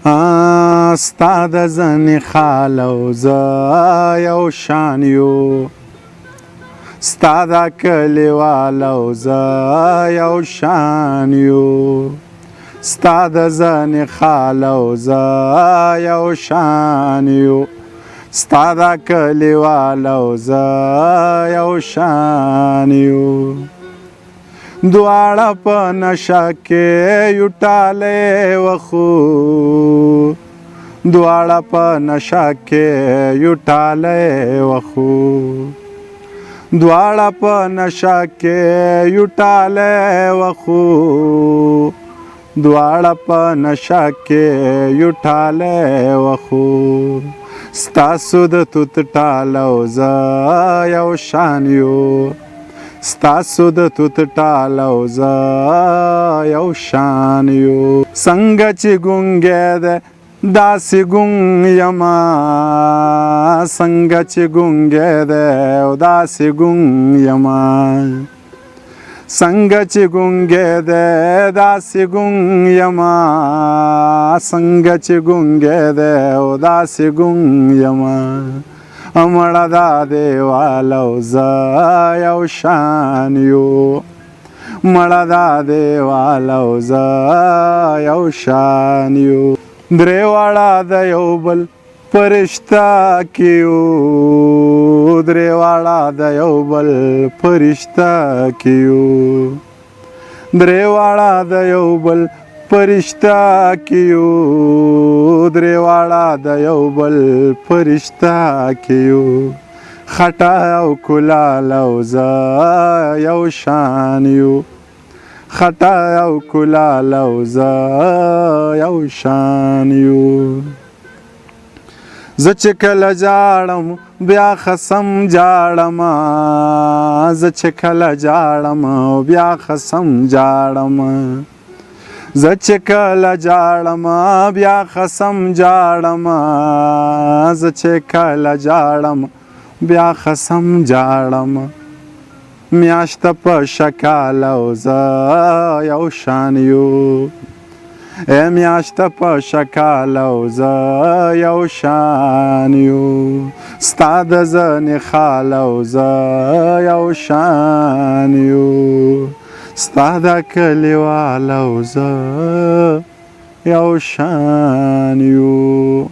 ستا د ځنې خال او زه یو شان یو ستا دا کلیوال او زه یو شان یو ستا د ځنې خال او زه یو شان یو ستا دا کلیوال او زه یو شان یو دواړه په نشه کې یو ټالی وخو دواړه په نشه کې یو ټالی وخو دواړه په نشه کې یو ټالی وخو دواړه په نشه کې یو ټالی وخو ستاسو د توت ټاله او زه یو شان یو ستاسو د توت ټاله او زه یو شان یو څنګه چې ګونګی دی داسې ګونګ یمه څنګه چې ګونګی دی او داسې ګونګ یمه څنګه چې ګونګی دی داسې ګونګ یمه څنګه چې ګونګی دی او داسې ګونګ یمه مړه دا دیوال او زه یو شان یو مړه دا دیوال او زه یو شان یو درې واړه د یو بل په رشته کې یو درې واړه د یو بل په رشته کې یو درې واړه د یو بل په رشته کې یو درې واړه د یو بل په رشته کې یو خټه او کلال او زه یو شان یو خټه او کلال او زه یو شان یو زه چې کله جاړم بیا خصم جاړم زه چې کله جاړم بیا خصم جاړم زه چې کله جاړم بیا خصم جاړم زه چې کله جاړم بیا خصم جاړم میاشته په شکال او زه یو شان یو میاشته په شکال او زه یو شان یو ستا د ځنې خال او زه یو شان یو ستا دا کلیوال او زه یو شان یو